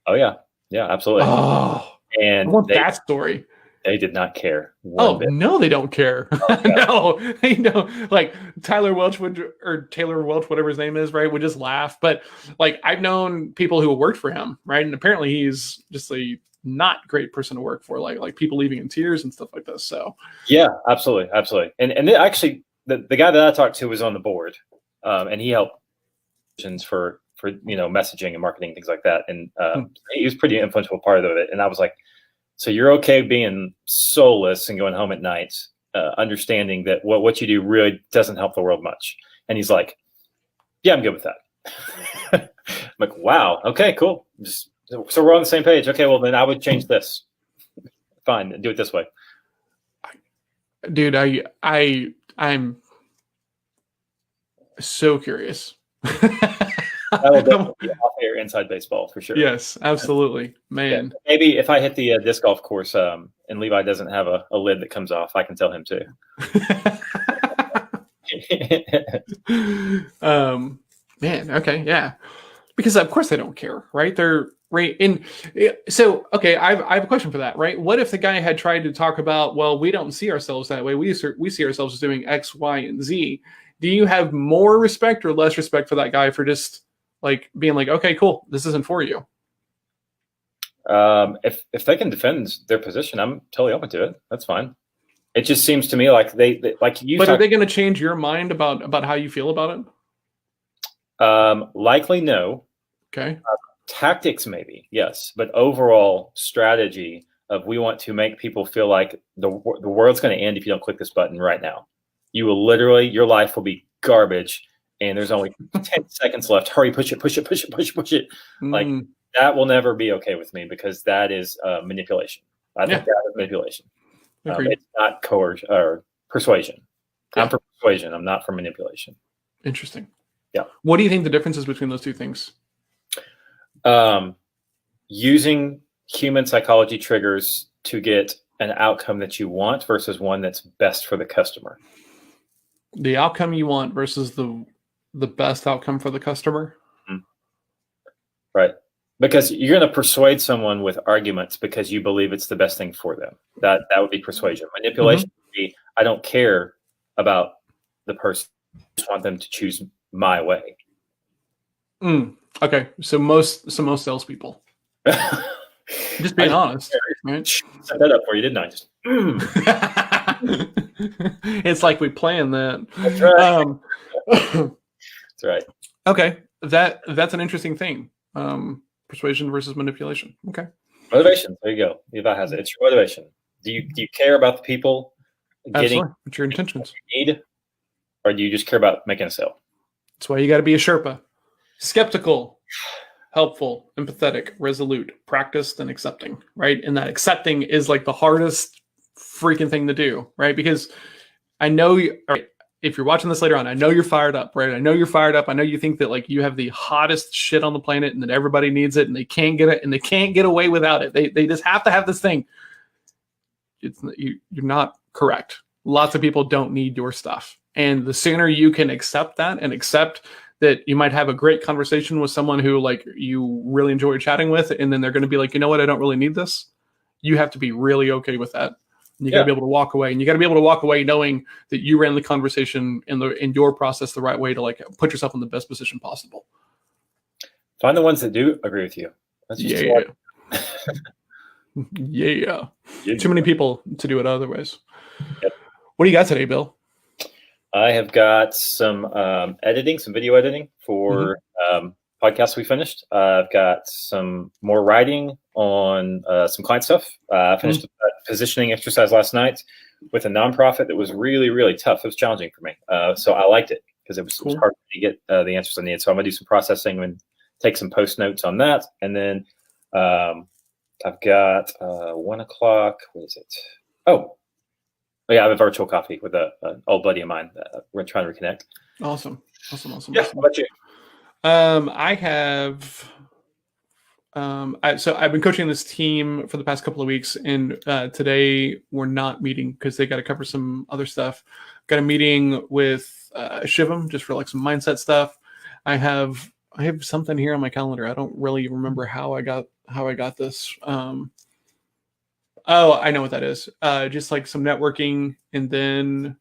Oh yeah. Yeah, absolutely. Oh, and I want that story. They did not care. No, they don't care. Oh, no, they know. Like Taylor Welch, whatever his name is, right, would just laugh. But like I've known people who worked for him, right, and apparently he's just a not great person to work for. Like people leaving in tears and stuff like this. So yeah, absolutely. And actually, the guy that I talked to was on the board, and he helped for messaging and marketing, things like that. And he was pretty influential part of it. And I was like, so you're okay being soulless and going home at night, understanding that what you do really doesn't help the world much. And he's like, yeah, I'm good with that. I'm like, wow, okay, cool. So we're on the same page. Okay, well then I would change this. Fine, do it this way. Dude, I'm so curious. That will definitely be off-air inside baseball for sure. Yes, absolutely, man. Yeah, maybe if I hit the disc golf course and Levi doesn't have a lid that comes off, I can tell him too. Man, okay, yeah, because of course they don't care, right? They're right in. So, okay, I have a question for that, right? What if the guy had tried to talk about, well, we don't see ourselves that way. We see ourselves as doing X, Y, and Z. Do you have more respect or less respect for that guy for just like being like, okay, cool, this isn't for you? If they can defend their position, I'm totally open to it. That's fine. It just seems to me like they like you. But are they going to change your mind about how you feel about it? Likely no. Okay. Tactics maybe yes, but overall strategy of we want to make people feel like the world's going to end if you don't click this button right now. You will literally, your life will be garbage, and there's only 10 seconds left. Hurry, push it. Like that will never be okay with me because that is manipulation. I think that is manipulation. It's not coercion or persuasion. Yeah. I'm for persuasion. I'm not for manipulation. Interesting. Yeah. What do you think the difference is between those two things? Using human psychology triggers to get an outcome that you want versus one that's best for the customer. The outcome you want versus the best outcome for the customer. Mm-hmm. Right. Because you're going to persuade someone with arguments because you believe it's the best thing for them. That would be persuasion. Manipulation would be, I don't care about the person. I just want them to choose my way. Okay. So most salespeople. Just being honest. Right? Set that up for you, didn't I? Just it's like we planned that. That's right. That's right. Okay. That's an interesting thing. Persuasion versus manipulation. Okay. Motivation. There you go. Eva has it. It's your motivation. Do you care about the people getting what's your intentions? What you need, or do you just care about making a sale? That's why you got to be a Sherpa. Skeptical, helpful, empathetic, resolute, practiced, and accepting, right? And that accepting is like the hardest freaking thing to do, right? Because I know if you're watching this later on, I know you're fired up, right? I know you're fired up. I know you think that like you have the hottest shit on the planet and that everybody needs it and they can't get it and they can't get away without it. They just have to have this thing. You're not correct. Lots of people don't need your stuff. And the sooner you can accept that and accept that you might have a great conversation with someone who like you really enjoy chatting with, and then they're going to be like, you know what, I don't really need this. You have to be really okay with that. And you got to be able to walk away, and you got to be able to walk away knowing that you ran the conversation in your process the right way to like put yourself in the best position possible. Find the ones that do agree with you. That's just yeah. Too many people to do it otherwise. Yep. What do you got today, Bill? I have got some editing, some video editing for podcasts we finished. I've got some more writing on some client stuff. I finished a positioning exercise last night with a nonprofit that was really, really tough. It was challenging for me. So I liked it because it was hard to get the answers I needed. So I'm going to do some processing and take some post notes on that. And then I've got 1 o'clock. What is it? Oh, yeah, I have a virtual coffee with an old buddy of mine. We're trying to reconnect. Awesome. Yeah, how about you? I have. So I've been coaching this team for the past couple of weeks, and today we're not meeting because they got to cover some other stuff. Got a meeting with Shivam just for like some mindset stuff. I have something here on my calendar. I don't really remember how I got this. Oh, I know what that is. Just like some networking, and then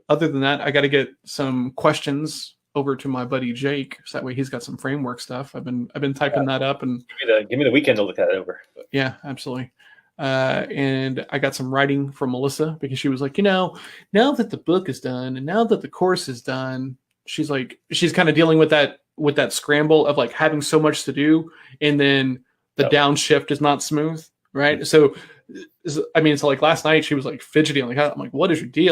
other than that, I got to get some questions over to my buddy Jake, so that way he's got some framework stuff. I've been typing that up, and give me the weekend to look that over. Yeah, absolutely. And I got some writing from Melissa because she was like, now that the book is done and now that the course is done, she's kind of dealing with that with that scramble of like having so much to do, and then the downshift is not smooth, right? So I mean, so like last night she was like fidgety, like I'm like, what is your deal?